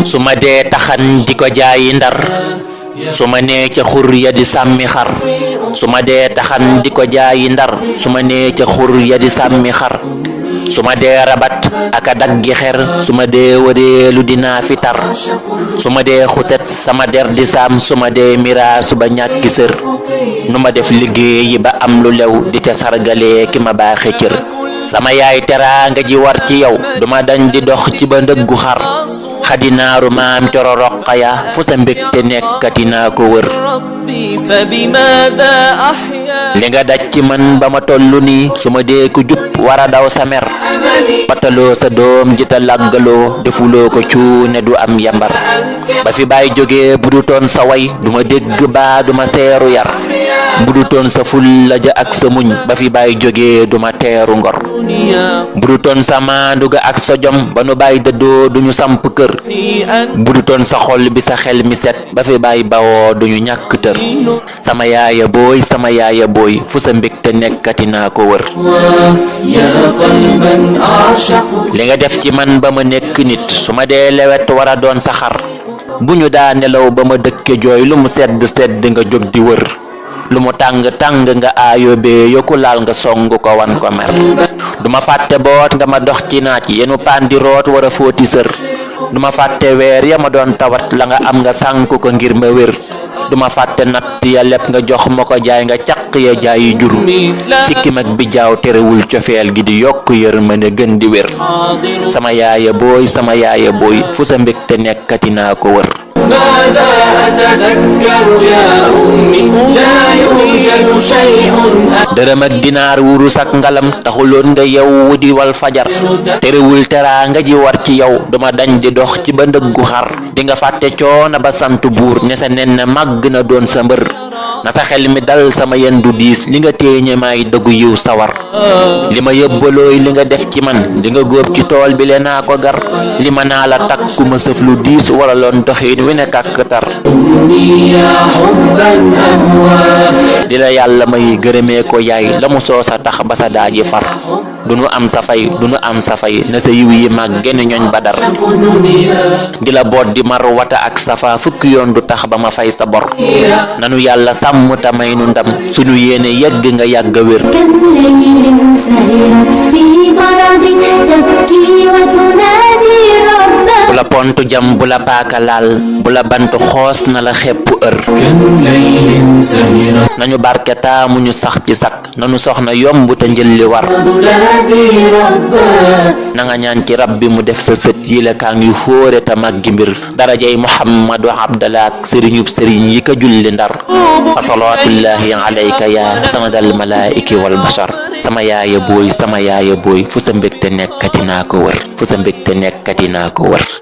suma dee taxan di ko jaayi Ndar suma nee ca xur ya di sàmmi xar suma dee taxan di ko jaayi Ndar suma nee ca xur ya di sàmmi xar suma dee rabat aka daggi xer suma dee wëreelu dinaa fi tar suma dee xuset sama der di saam suma dee mira suba ñàkki sër nu ma def liggéeyi ba am lu lew di te sargalee ki ma baaxe cër sama yaay teraanga ji war ci yow duma dañ di dox ci ba ndëggu xar xadinaaru maam coro roqaya fu sa mbégte nekkati naa ko wër li nga daj ci man ba ma tollu nii su ma dee ku jub wara daw sa mer pataloo sa doom ji ta làggaloo defuloo ko cuune du am yambar ba fi baay jógee bu du toon sa way duma dégg baa duma seeru yar bu du toon sa fulla ja ak sa muñ ba fi baay jógee duma teeru ngor bu du toon sa maandu ga ak sa jom ba nu baay dëddoo duñu samp kër bu du toon sa xol bi sa xel mi set ba fi baay bawoo duñu ñàkk tër sama yaaya booy fu sa mbégte nekkati naa ko wër li nga def ci man ba ma nekk nit su ma dee lewet war a doon sa xar bu ñu daa nelaw ba ma dëkke jooy lu mu sedd sedd nga jóg di wër lu mu tàng tàng nga aayo bee yokku laal nga song ko wan ko mer duma fàtte boot nga ma dox ci naaj yenu paan di root war a fóoti sër duma fàtte weer ya ma doon tawat la nga am nga sànk ko ngir ma wér duma fàtte natt ya lépp nga jox ma ko jaay nga caq ya jaayi juru sikkim ak bi jaaw terewul cofeel gi di yokk yërmande gën di wér sama yaaya booy fu sa mbégte nekkati naa ko wër ماذا أتذكر يا أمي لا يوجد شيء dërëm ak dinaar wurus ak ngalam taxuloon nga yow di wal fajar terewul teraanga ji war ci yow duma dañ di dox ci ba ndëggu xar di nga fàtte coona ba sant buur ne sa nen màgg na doon sa mbër na sa xel mi dal sama yendu diis li nga téeñe may dëggu yiw sawar li ma yëbbalooy li nga def ci man di nga góob ci tool bi le naa ko gar li ma naa la takku ma sëf lu diis waraloon doxiin wi ne kàkk tar di la yàlla may gërëmee ko yaay la mu soosa tax ba sa daaji far dunu am sa fay na sa yiw yi mag genn ñooñ badar di la boot di mar wata ak safa fukki yoon du tax ba ma fay sa bor nanu yàlla sàmm ta may nu ndam sunu yéene yegg nga yàgg wér bu la pontu jam bu la paaka laal bu la bantu xoos na la xepp ër nañu barke taamu ñu sax ci sak nanu soxna yomb te njëlli war na nga ñaan ci rabbi mu def sa sët yi la kaa ngi fóore te maggi mbir darajay muhammadu abdalaak sëriñub sëriñ yi ka julli Ndar fa salaatullahi alayka ya sanadal malaa'iki wal bashar sama yaaya booy fu sa mbégte nekkati naa ko wër